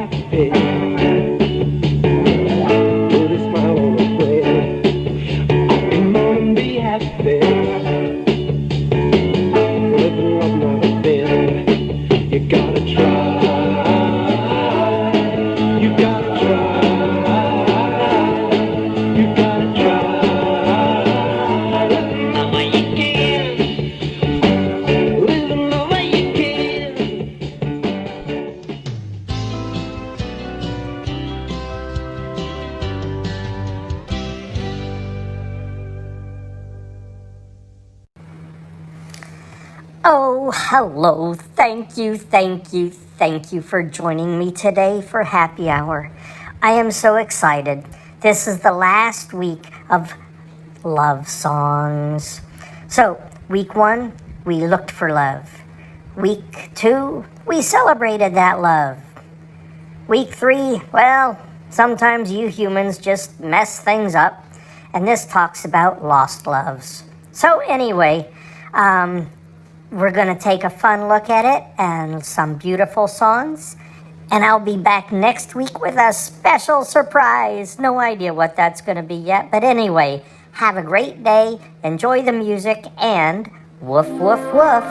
happy. Put a smile on her face. Come on and be happy. Living love not a bend. You gotta try. You gotta try. You gotta try. Living love while you can. Living love while you can. Oh, hello. Thank you for joining me today for Happy Hour. I am so excited. This is the last week of love songs. So, week 1, we looked for love. Week 2, we celebrated that love. Week 3, well, sometimes you humans just mess things up. And this talks about lost loves. So anyway, we're going to take a fun look at it and some beautiful songs. And I'll be back next week with a special surprise. No idea what that's going to be yet. But anyway, have a great day, enjoy the music, and woof, woof, woof.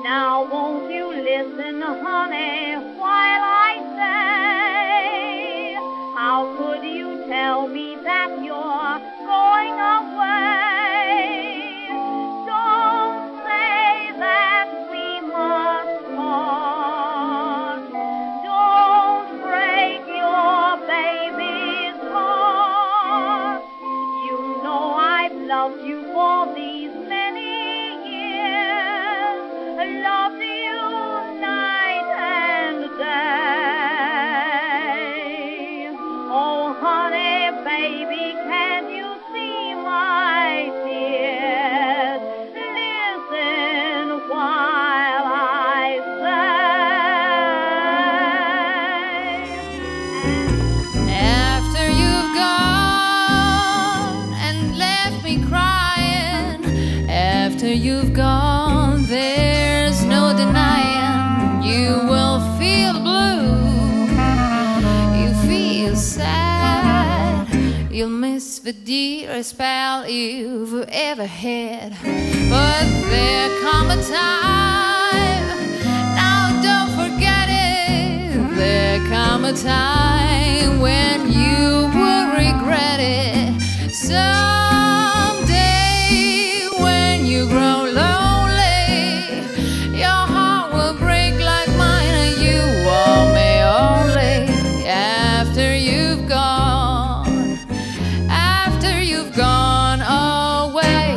Now won't you listen, honey, while I say, how could you tell me that you're going away? Don't say that we must part. Don't break your baby's heart. You know I've loved you for these many years. Loved you night and day. Oh, honey, baby, can you see my tears? Listen while I say. After you've gone and left me crying, after you've gone, there's no denying you will feel blue. You feel sad. You'll miss the dearest pal you've ever had. But there come a time, now don't forget it. There come a time when you will regret it. Someday when you grow lonely, your heart will break like mine, and you want me only after you've gone away.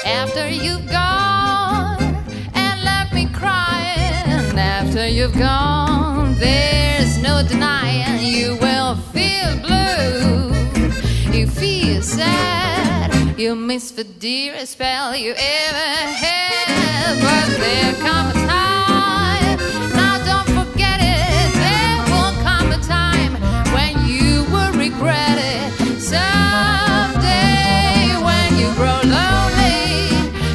After you've gone and left me crying, after you've gone, there's no denying you will feel blue. You feel sad. You miss the dearest spell you ever had. But there come a time, now don't forget it. There will come a time when you will regret it. Someday when you grow lonely,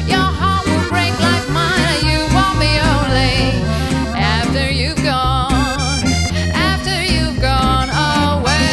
your heart will break like mine, and you want me only after you've gone away.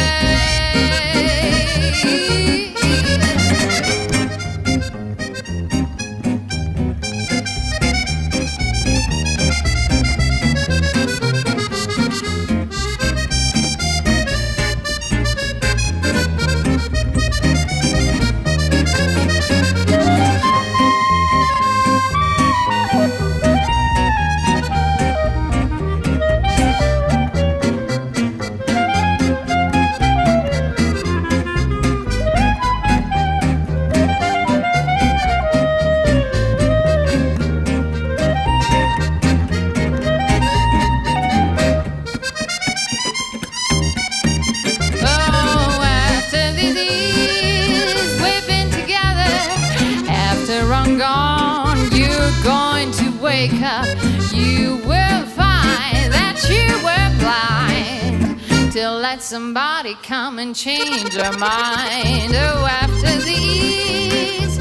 I'm gone, you're going to wake up, you will find that you were blind. To let somebody come and change your mind. Oh, after the ease,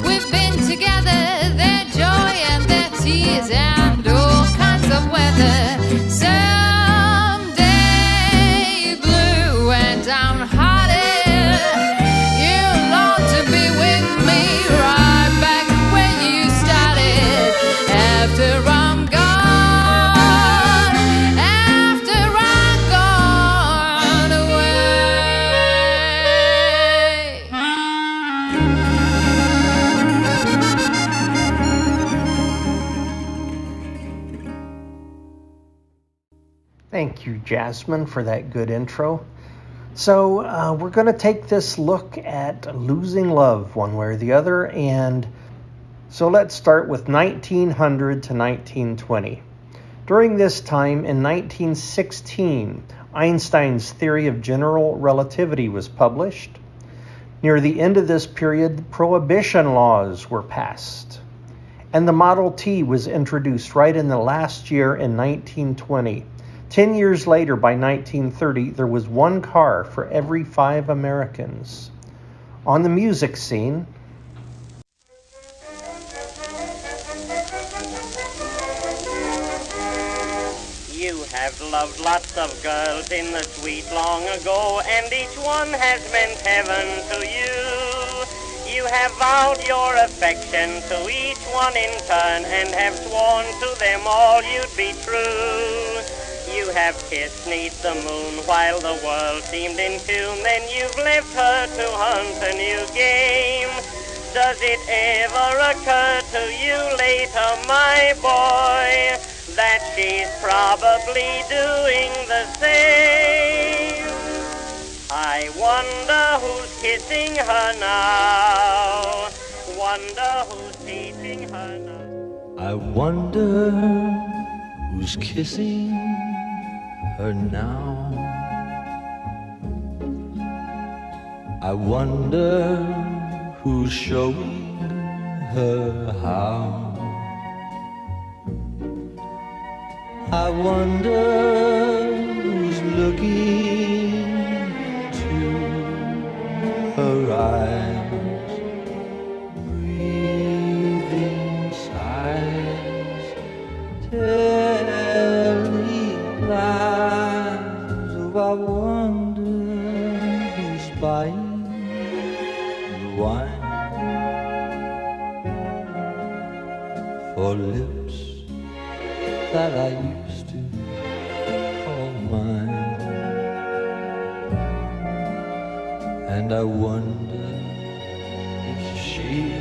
we've been together, their joy and their tears, and all kinds of weather. Someday, blue and downhearted, you'll long to be with me right back where you started. After I'm gone, after I'm gone away. Thank you, Jasmine, for that good intro. So we're going to take this look at losing love one way or the other. And so let's start with 1900 to 1920. During this time, in 1916, Einstein's theory of general relativity was published. Near the end of this period, prohibition laws were passed. And the Model T was introduced right in the last year in 1920. 10 years later, by 1930, there was one car for every 5 Americans. On the music scene, you have loved lots of girls in the sweet long ago, and each one has meant heaven to you. You have vowed your affection to each one in turn, and have sworn to them all you'd be true. You have kissed 'neath the moon while the world seemed in tune, then you've left her to hunt a new game. Does it ever occur to you later, my boy, that she's probably doing the same? I wonder who's kissing her now, wonder who's teaching her now. I wonder who's kissing her now. I wonder who's showing her how. I wonder who's looking into her eyes, breathing sighs, telling lies. Oh, I wonder who's buying the wine for lips that I used to call mine. And I wonder if she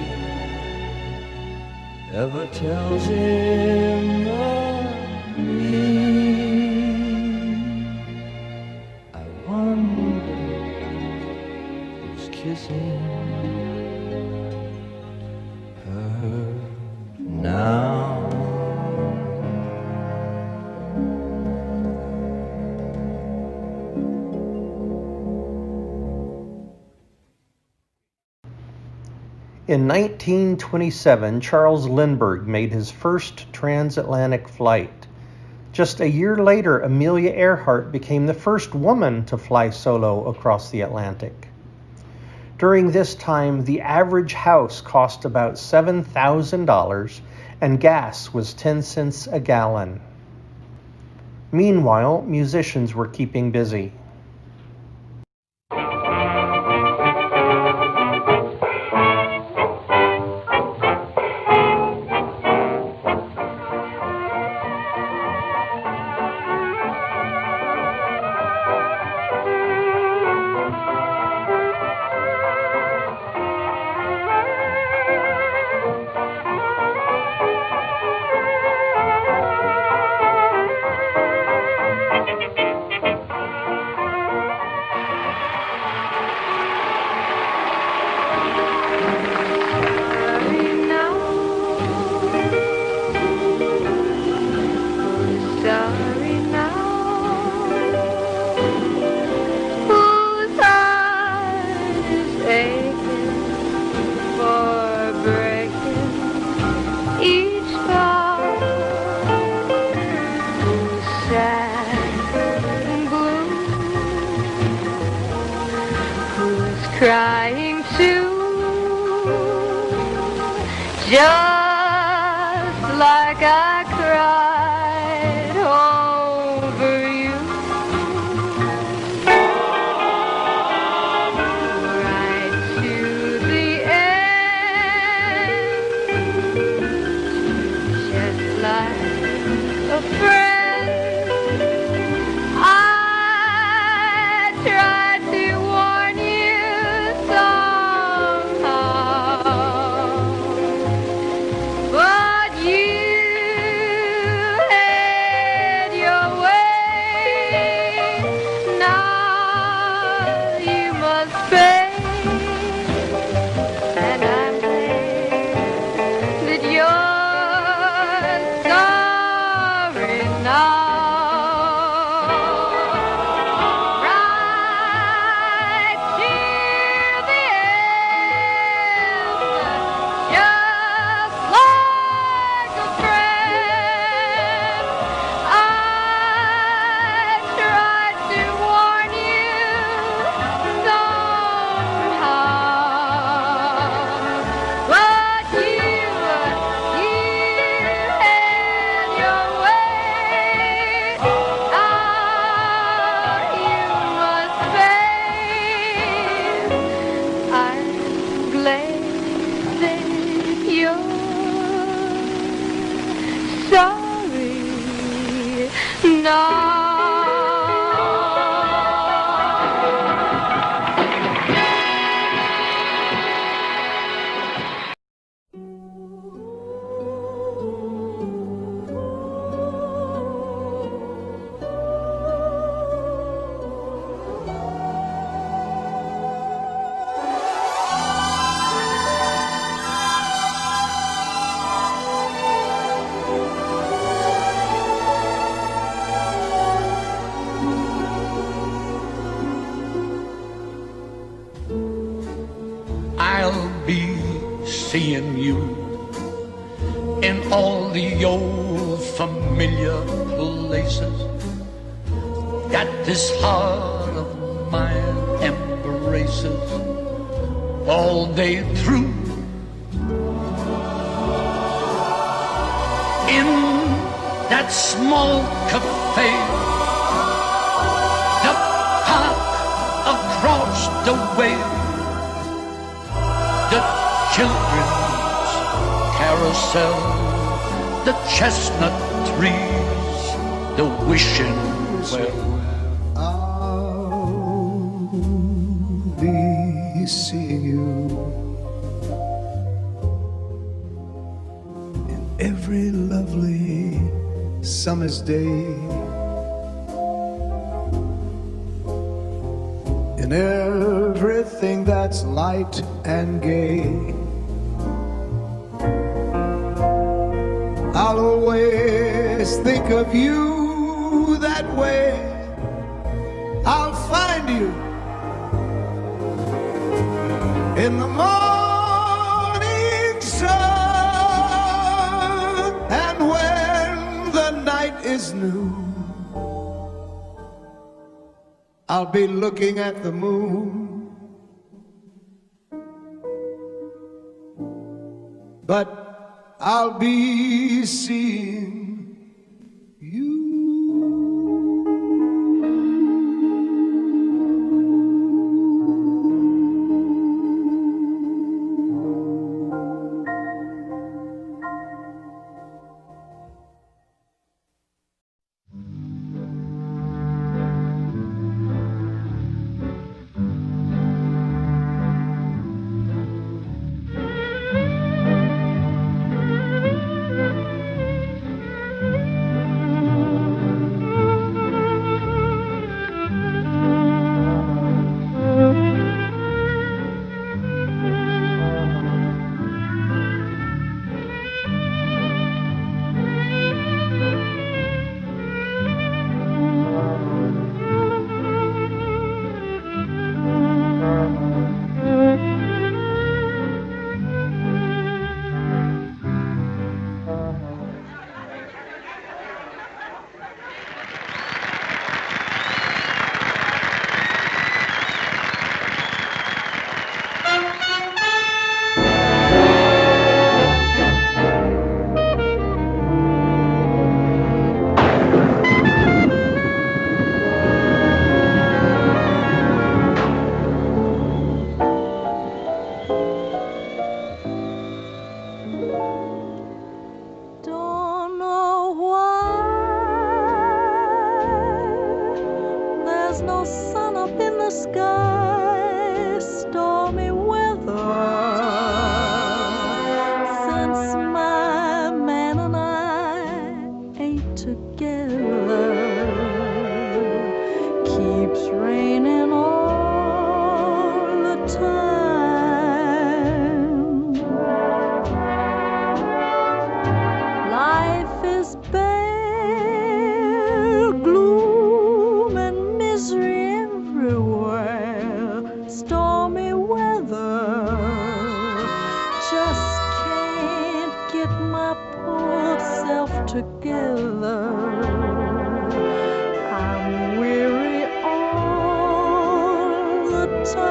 ever tells him of me. I wonder who's kissing her now. In 1927, Charles Lindbergh made his first transatlantic flight. Just a year later, Amelia Earhart became the first woman to fly solo across the Atlantic. During this time, the average house cost about $7,000 and gas was 10 cents a gallon. Meanwhile, musicians were keeping busy. crying too, just like I cried over you. Right to the end, just like a friend. I tried to warn you somehow, but you had your way. Now you must pay, and I'm glad that you're sorry now. Right to the end, just like a friend. I tried to warn you somehow, but you had your way. Now you must pay. I'm glad that you're sorry now. I'll be seeing you in all the old familiar places that this heart of mine embraces all day through. In that small cafe, the park across the way, the children's carousel, the chestnut trees, the wishing well. I'll be seeing you in every lovely summer's day, in everything that's light and gay. I'll always think of you that way. I'll find you in the morning sun, and when the night is new, I'll be looking at the moon, but I'll be seeing you. together. I'm weary all the time,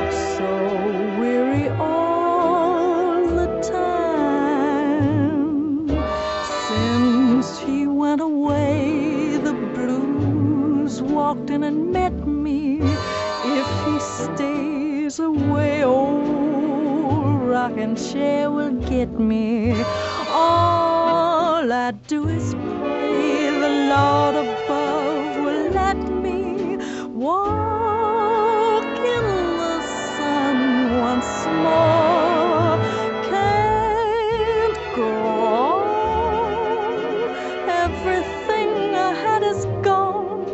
so weary all the time. Since he went away, the blues walked in and met me. If he stays away, old rocking chair will get me. All I do is pray the Lord above will let me walk in the sun once more. Can't go on. Everything I had is gone.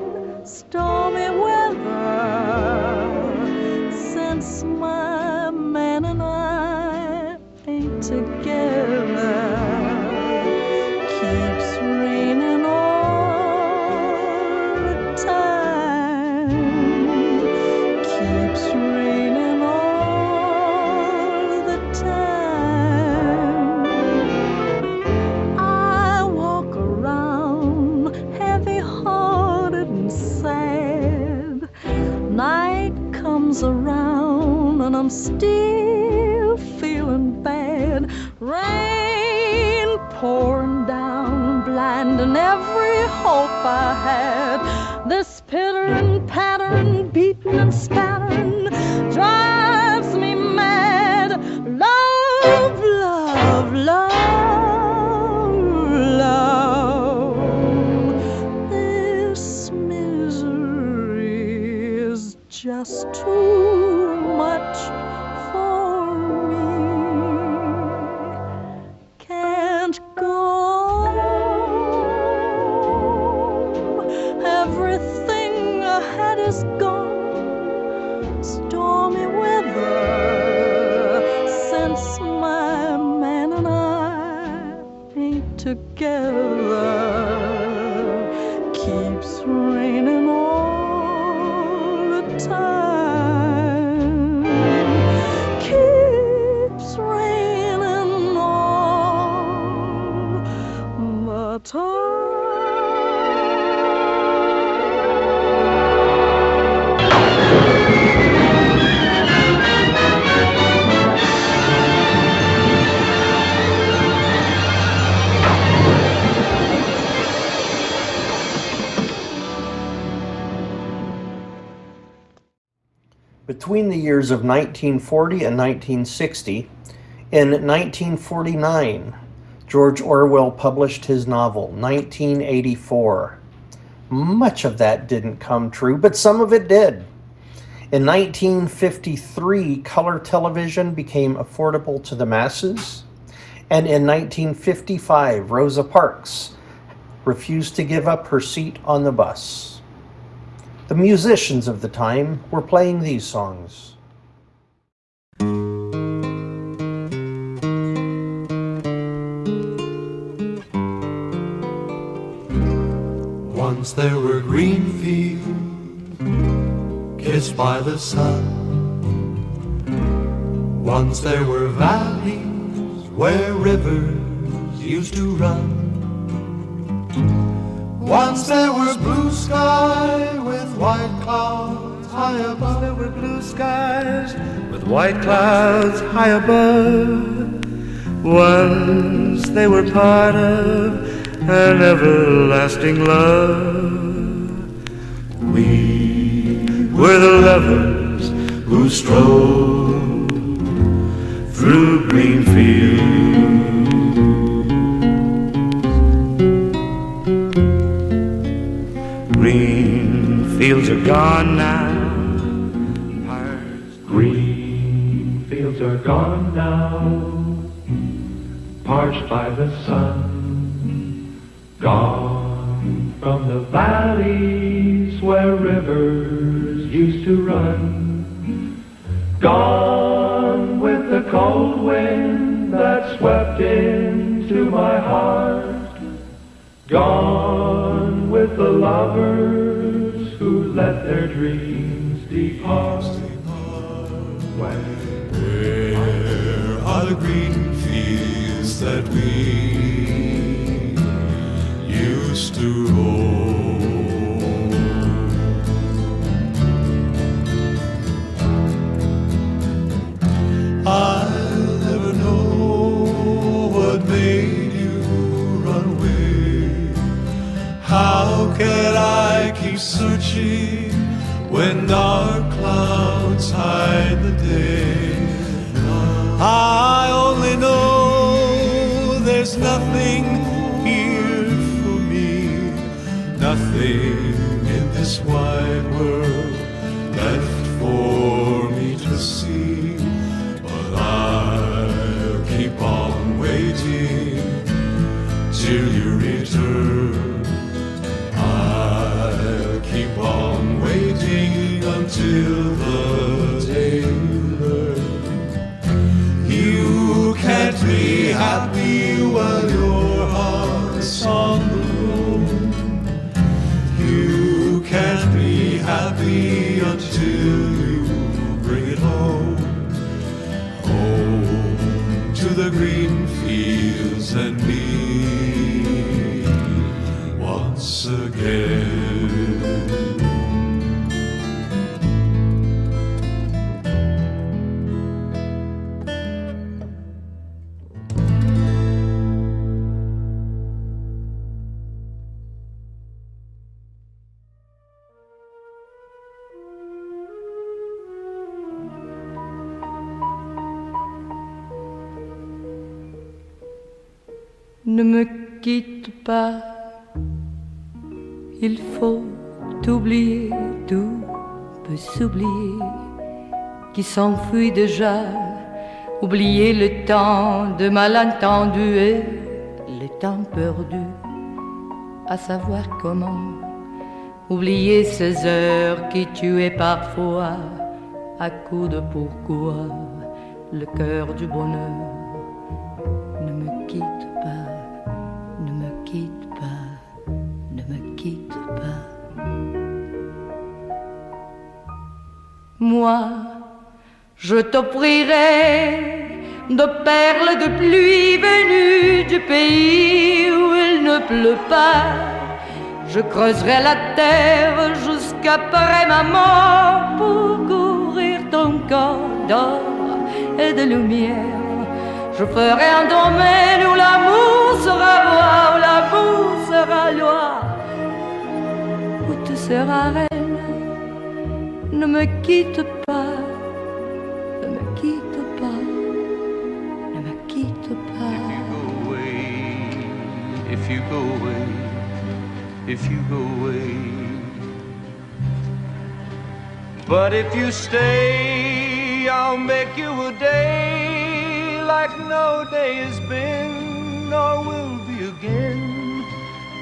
Stormy weather since my man and I ain't together. Keeps raining all the time. Keeps raining all the time. I walk around heavy-hearted and sad. Night comes around and I'm still feeling bad. Rain pouring down, blinding every hope I had. This pittering, pattering, beating and spattering drives me mad. Love, love, love, love. This misery is just too much for me. Can't go on. Everything I had is gone. Stormy weather since my man and I ain't together. Keeps raining all the time. Keeps raining all the time. Between the years of 1940 and 1960, in 1949, George Orwell published his novel, 1984. Much of that didn't come true, but some of it did. In 1953, color television became affordable to the masses. And in 1955, Rosa Parks refused to give up her seat on the bus. The musicians of the time were playing these songs. Once there were Greenfields kissed by the sun. Once there were valleys where rivers used to run. Once there was blue sky with white clouds high above. There were blue skies with white clouds high above. Once they were part of an everlasting love. We were the lovers who strolled through Greenfields. Greenfields are gone now. Greenfields are gone now. Parched by the sun. Gone from the valleys where rivers used to run. Gone with the cold wind that swept into my heart. Gone with the lovers who let their dreams depart. When Where are the green fields that we used to roam? I'll never know what made you run away. How can I keep searching when dark clouds hide the day? I only know there's nothing here for me, nothing in this wide world left for me to see. But I'll keep on waiting till you return. I'll keep on waiting until the day you learn. You can't be happy while your heart's on the road. You can't be happy until you bring it home. Home to the green fields and me once again. Ne me quitte pas, il faut oublier, tout peut s'oublier, qui s'enfuit déjà, oublier le temps de malentendu et le temps perdu, à savoir comment, oublier ces heures qui tuaient parfois, à coups de pourquoi, le cœur du bonheur. Ne me quitte pas, ne me quitte pas, ne me quitte pas. Moi, je t'offrirai de perles de pluie venues du pays où il ne pleut pas. Je creuserai la terre jusqu'après ma mort pour couvrir ton corps d'or et de lumière. Je ferai un domaine où l'amour sera roi, où l'amour sera loi, où tu seras reine. Ne me quitte pas, ne me quitte pas, ne me quitte pas. If you go away, if you go away, but if you stay, I'll make you a day like no day has been nor will be again.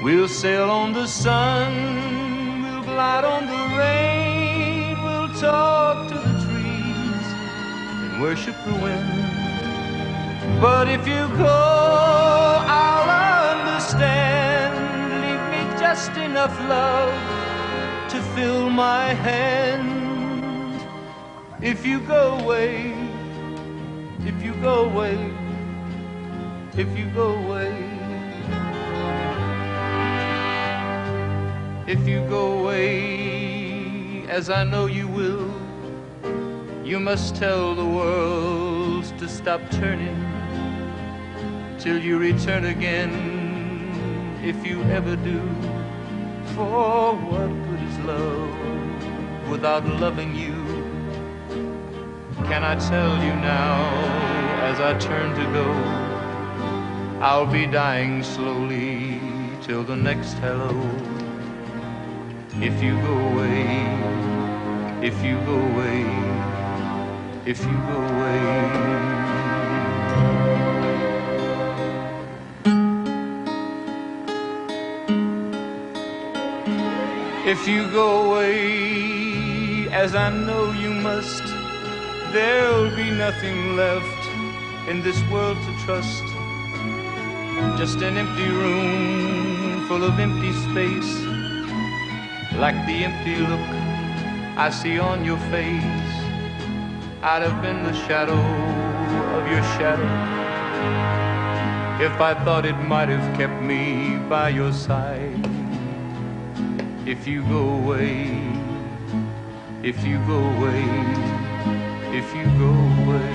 We'll sail on the sun, we'll glide on the rain, we'll talk to the trees and worship the wind. But if you go, I'll understand. Leave me just enough love to fill my hand. If you go away, if you go away, if you go away, if you go away, as I know you will, you must tell the world to stop turning till you return again, if you ever do. For what good is love without loving you? Can I tell you now, as I turn to go, I'll be dying slowly till the next hello. If you go away, if you go away, if you go away. If you go away, as I know you must, there'll be nothing left in this world to trust. Just an empty room full of empty space, like the empty look I see on your face. I'd have been the shadow of your shadow if I thought it might have kept me by your side. If you go away, if you go away, if you go away.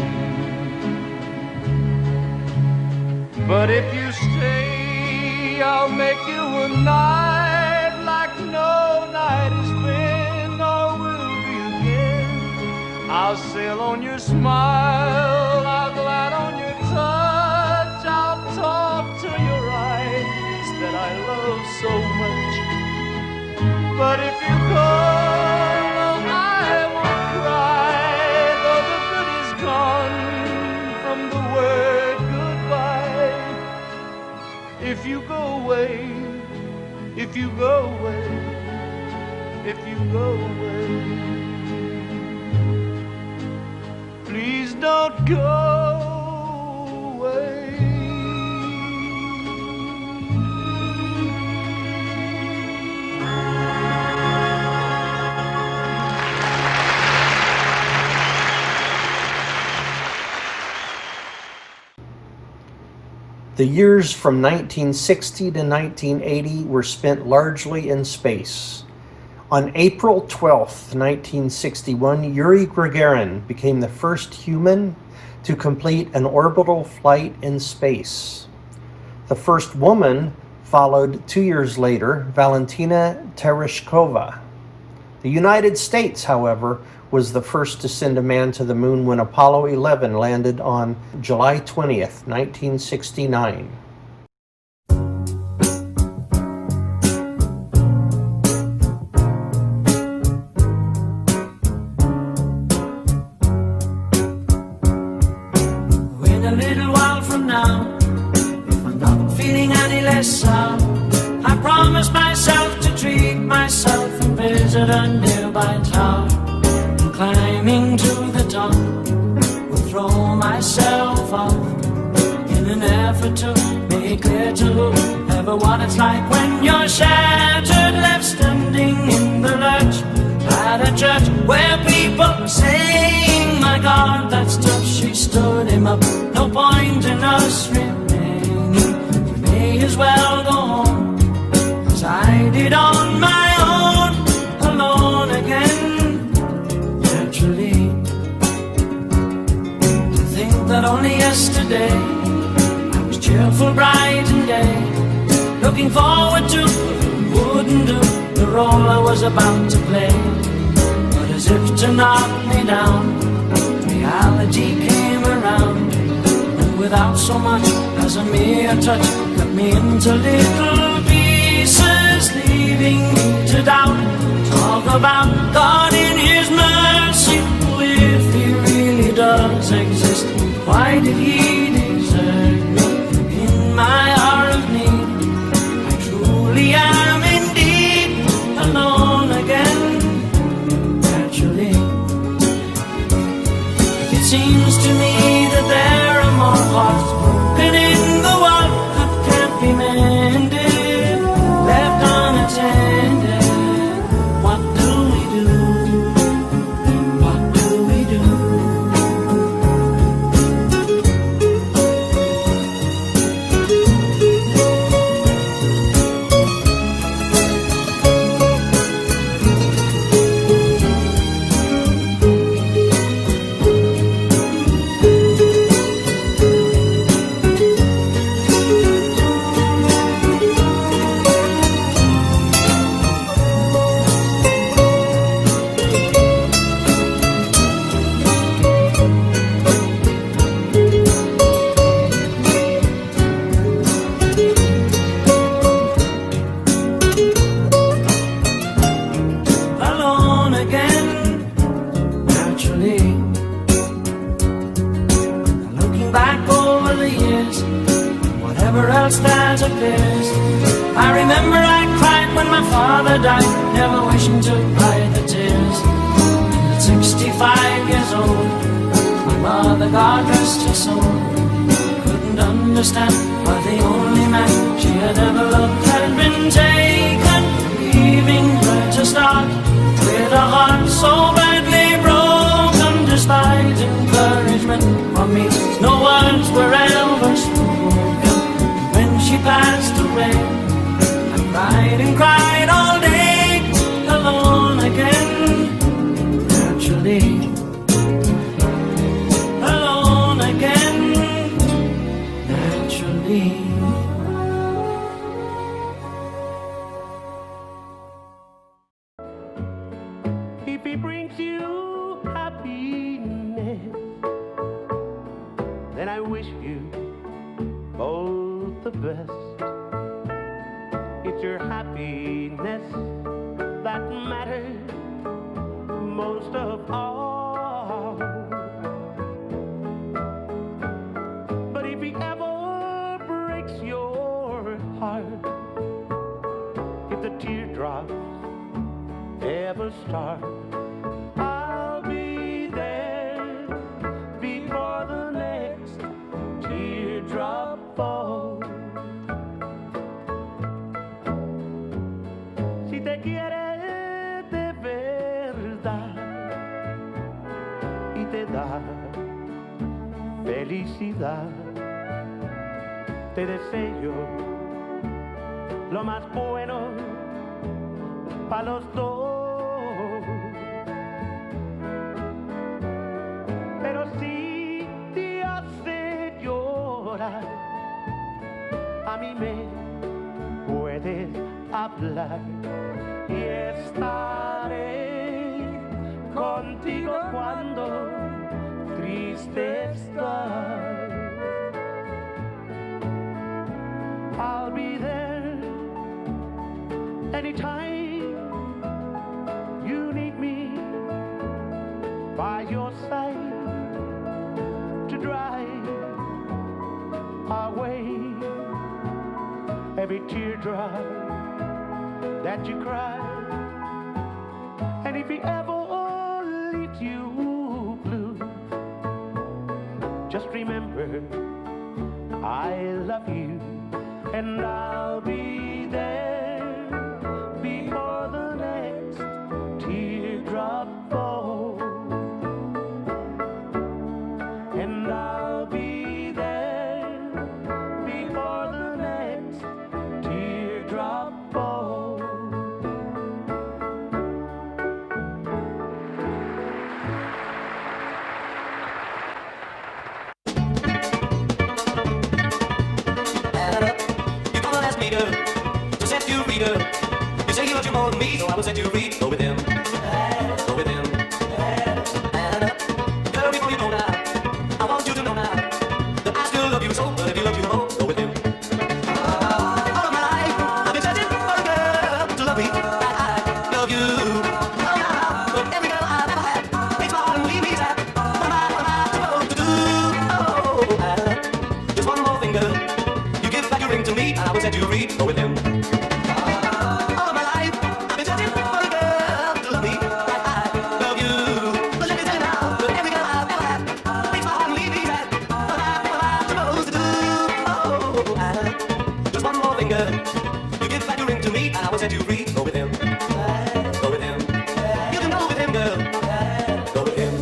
But if you stay, I'll make you a night like no night has been or will be again. I'll sail on your smile, I'll glide on your touch, I'll talk to your eyes that I love so much. But if you go, I won't cry, though the good is gone from the word goodbye. If you go away, if you go away, if you go away, please don't go away. The years from 1960 to 1980 were spent largely in space. On April 12, 1961, Yuri Gagarin became the first human to complete an orbital flight in space. The first woman followed 2 years later, Valentina Tereshkova. The United States, however, was the first to send a man to the moon when Apollo 11 landed on July 20th, 1969. In a little while from now, if I'm not feeling any less sound, I promise myself to treat myself and visit a nearby town. Climbing to the top, will throw myself off in an effort to make clear to whoever what it's like when you're shattered, left standing in the lurch at a church where people are saying, my God, that's tough, she stood him up. No point in us remaining, we may as well go home, as I did on my own, alone again. That only yesterday I was cheerful, bright and gay, looking forward to wouldn't do the role I was about to play. But as if to knock me down, reality came around, and without so much as a mere touch, cut me into little pieces, leaving me to doubt. Talk about God in His mercy, if He really does exist. Why did He desert me in my hour of need? I truly am indeed alone again, naturally. It seems to me that there are more hearts broken in the world that can't be mended, left unattended. What do we do? What do we do? I remember I cried when my father died, never wishing to hide the tears. At 65 years old, my mother, God rest her soul, couldn't understand why the only man she had ever loved had been taken, leaving her to start with a heart so badly broken, despite words were ever spoken. When she passed away, I cried and cried all day, alone again. Naturally, alone again. Naturally. If he brings you happiness, then I wish you both the best. It's your happiness that matters most of all. But if he ever breaks your heart, if the teardrops ever start, I'll be there before the next teardrop falls. Si te quiere de verdad y te da felicidad, te deseo lo más bueno para los dos. Pero si te hace llorar, a mí me puedes hablar y estaré contigo cuando triste estás. I'll be there anytime you need me, by your side to drive away every teardrop that you cry. And if he ever leaves you blue, just remember I love you, and I'll be there before the next teardrop falls. And I'll be there before the next teardrop falls. You come and ask me to set you free, girl. You say he loves you more than me, so I will set you free. Go with him. Go with him. Girl, before you go now, I want you to know now that I still love you so. But if you love you more, go with him. All of my life, I've been searching for a girl to love me. I love you. Oh, now, but every girl I've ever had makes my heart leave me sad. What am I supposed to do? Oh, just one more thing, girl. You give back your ring to me, and I will set you free. Go with him. All of my life, I've been searching for a girl to love me. I love you. But let me tell you now, that every girl I've ever had makes my heart leave me sad. What am I supposed to do? Oh, just one more thing, girl. You give back your ring to me, and I will set you free. Go with him. Go with him. You can go with him, girl. Go with him.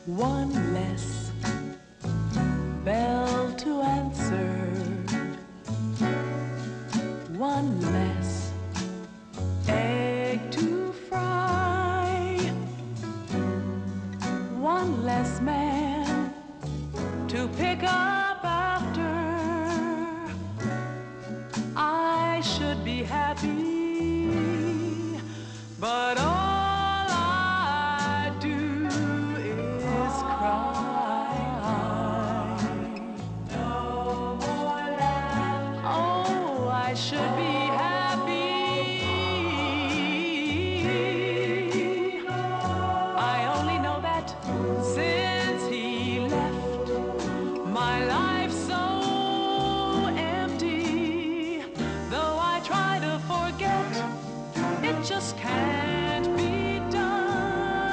One less bell to answer, one less egg to fry, one less man to pick up after. I should be happy, but all I do is cry. No more laughter. Oh, I should be happy. I only know that since he left, my life's so empty. Though I try to forget, it just can't be done.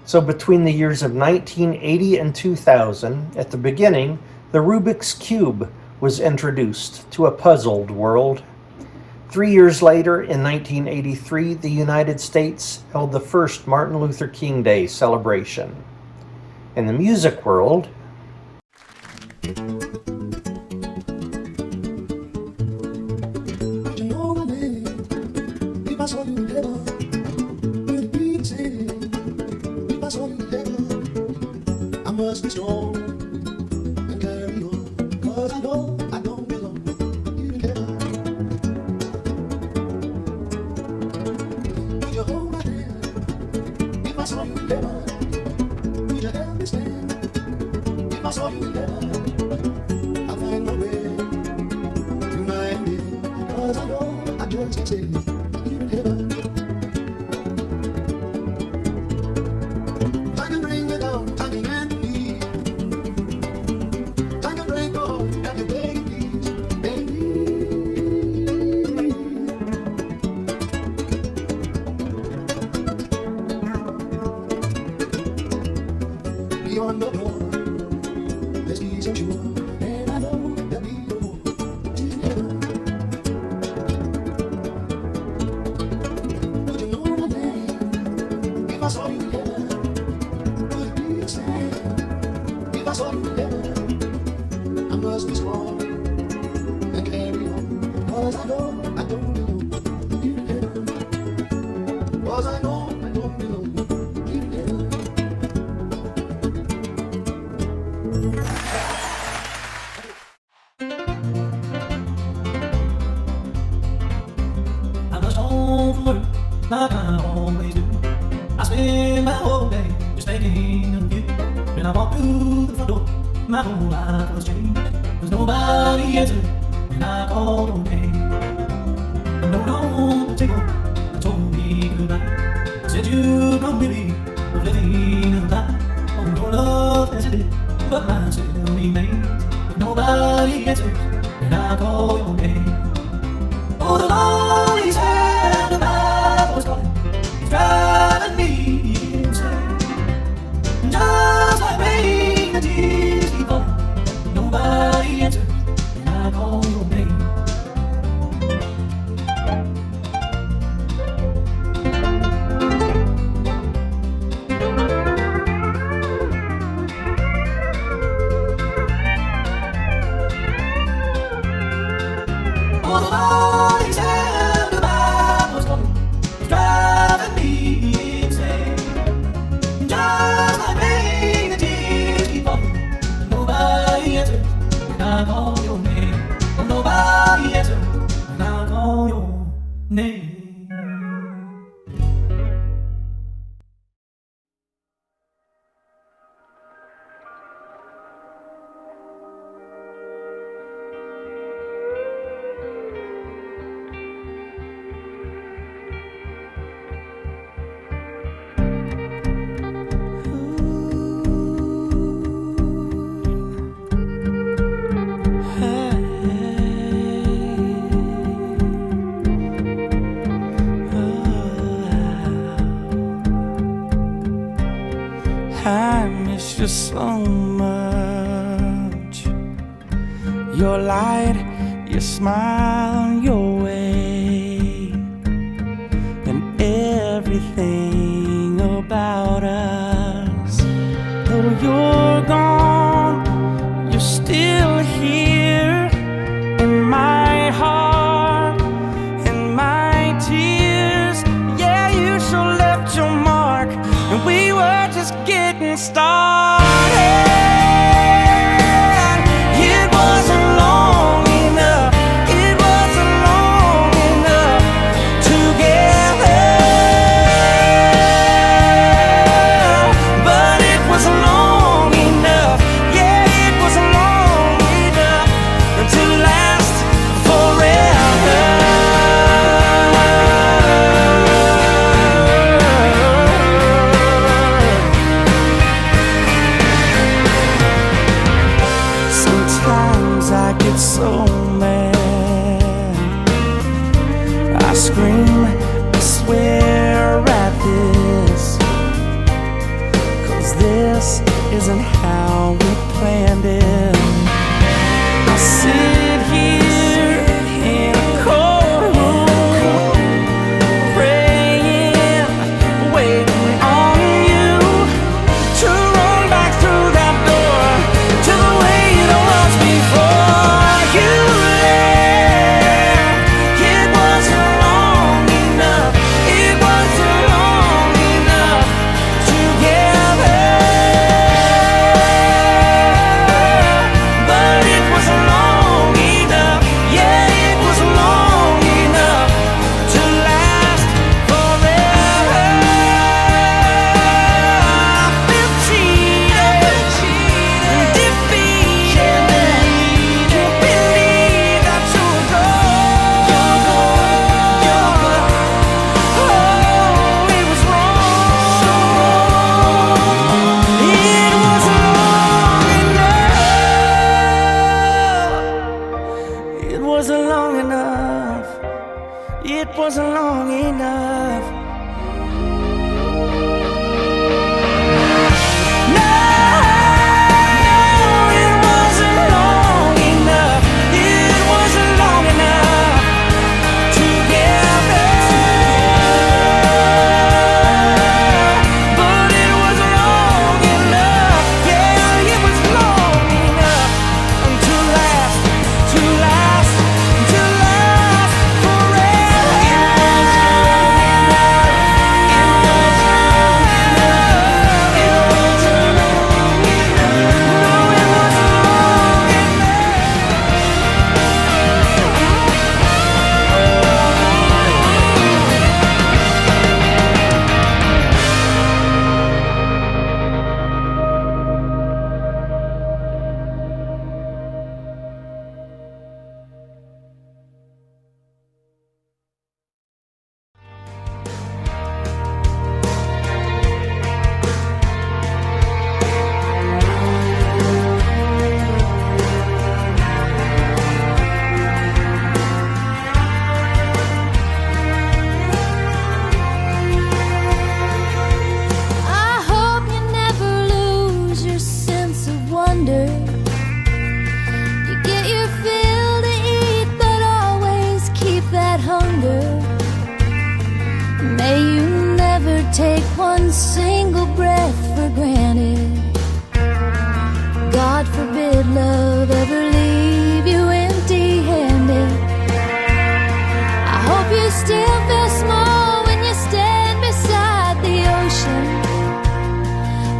So between the years of 1980 and 2000, at the beginning, the Rubik's Cube was introduced to a puzzled world. 3 years later, in 1983, the United States held the first Martin Luther King Day celebration. In the music world, I must be strong and carry on, 'cause I know I don't belong in heaven. Would you hold my hand if I saw you in heaven? Would you help me stand if I saw you in heaven? I'll find my way to my end, 'cause I know I just can't stay here in heaven. I can bring you down, I can grant you need. I can break your heart and you beg please, baby. Beyond the door, there's peace and sure, and I know there'll be no more till heaven. Would you know my name if I saw you in heaven? Would it be the same if I saw you in heaven? I must be strong and carry on, 'cause I know I don't belong in heaven. 'Cause I know I don't belong in heaven. I rush home from work like I always do. I spend my whole day just thinking of you. When I walk through the front door, my whole life was changed. 'Cause nobody answered when I called your name. And no one on the table told me goodbye. Said you don't believe of living a lie. Oh, your love has ended, but mine still remains. But nobody answers when I call your name. Oh, the lonely sound of my voice calling is driving me insane. Just like rain, the tears keep falling. Nobody answers when I call your name. Oh, the lonely sound of my voice calling is driving me insane. Just like rain, the tears keep falling. Nobody answers when I call your name. Oh, nobody answers when I call your name. I miss you so much. Your light, your smile, your way, and everything about us. Though you're gone, you're still here in my heart, in my tears. Yeah, you sure left your mark, and we were just getting started. It wasn't long enough, it wasn't long enough together, but it was long enough, yeah, it was long enough to last forever. Sometimes I get so mad, I scream, I swear at this. God forbid love ever leave you empty-handed. I hope you still feel small when you stand beside the ocean.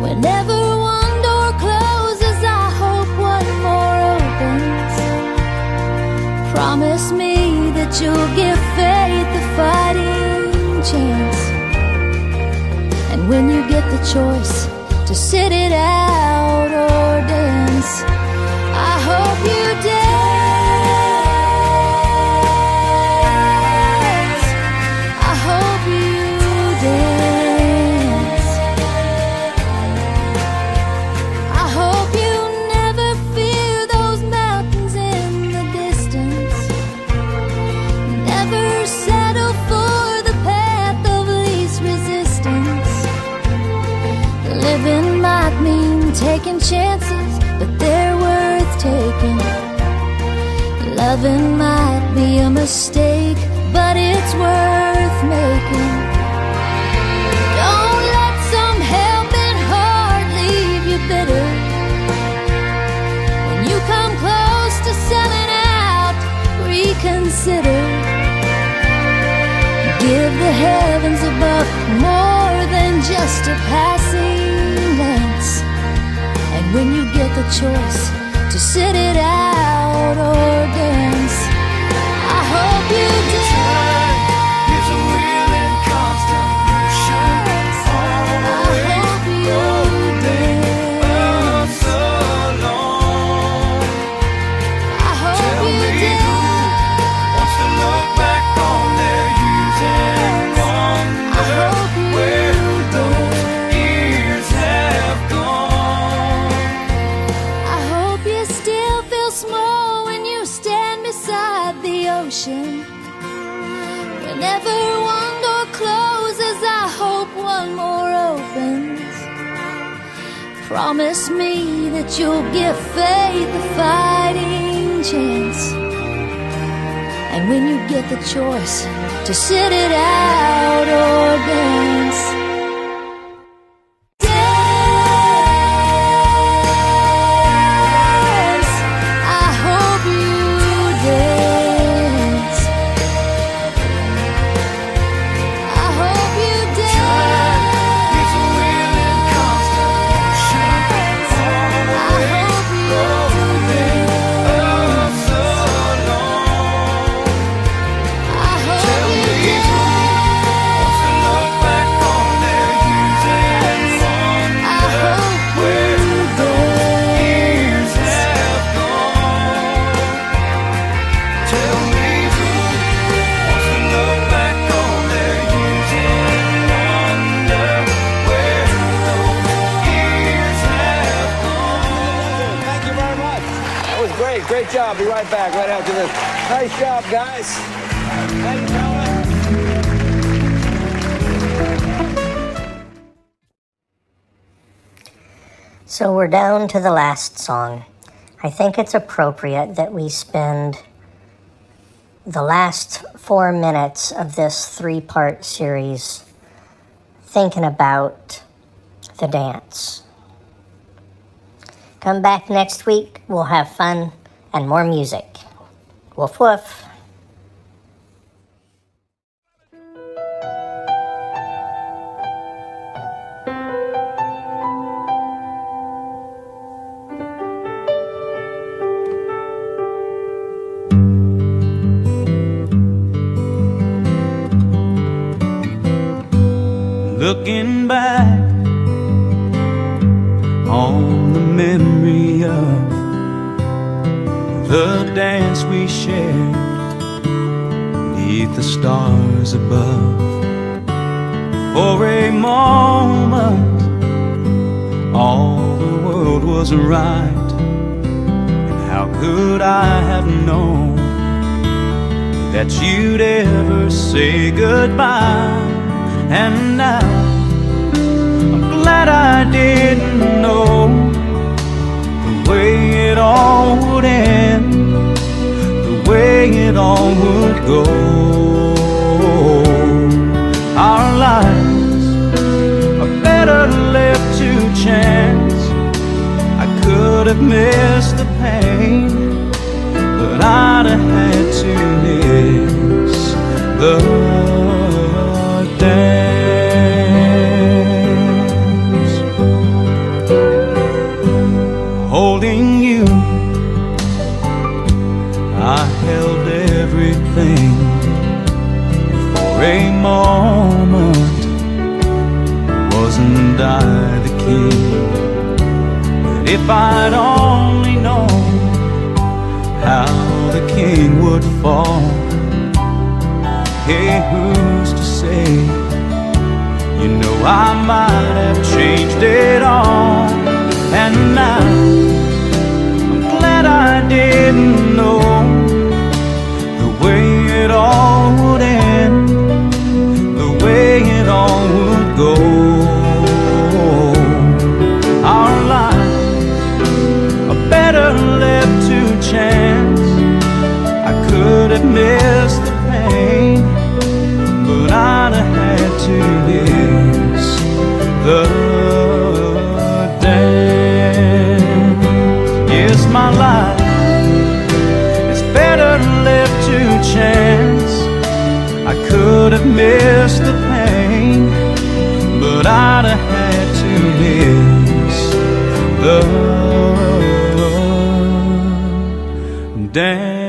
Whenever one door closes, I hope one more opens. Promise me that you'll give faith a fighting chance. And when you get the choice to sit it out or dance, I hope you dance. I hope you dance. I hope you never fear those mountains in the distance. Never settle for the path of least resistance. Living might mean taking chances, but they're worth taking. Loving might be a mistake, but it's worth making. Don't let some helping heart leave you bitter. When you come close to selling out, reconsider. Give the heavens above more than just a passing glance. And when you get the choice to sit it out or dance, I hope you dance. Is a wheel in constant motion. Always rolling us along. I hope Tell you me dance. who wants to look back on their youth and wonder where those years have gone. I hope you still feel small when you stand beside the ocean. Whenever one door closes, I hope one more opens. Promise me that you'll give faith a fighting chance. And when you get the choice to sit it out or dance, dance. I hope you dance. I hope you dance. Is a wheel in constant motion. Always rolling us along. I hope Tell you me who wants to look back on their youth and I wonder hope where you those years dance. have gone. Tell me who wants to look back on their youth and wonder where those years have gone. Thank you very much. That was great. Great job. Be right back right after this. Nice job, guys. Thank you, gentlemen. So we're down to the last song. I think it's appropriate that we spend the last 4 minutes of this 3-part series thinking about the dance. Come back next week. We'll have fun and more music. Woof woof. Looking back on the memory of the dance we shared beneath the stars above. For a moment all the world was right, and how could I have known that you'd ever say goodbye? And now I'm glad I didn't know the way it all would end, the way it all would go. Our lives are better left to chance. I could could have missed the pain, but I'd have had to miss the dance. Holding you, I held everything for a moment. Wasn't I the king? But if I'd only known how the king would fall, hey, who's to say? You know, I might have changed it all. And now I'm glad I didn't know the way it all would end, the way it all would go. Our lives are better left to chance. I could have missed the pain, but I'd have had to miss the dance. Yes, my life is better left to chance. I could have missed the pain, but I'd have had to miss the dance.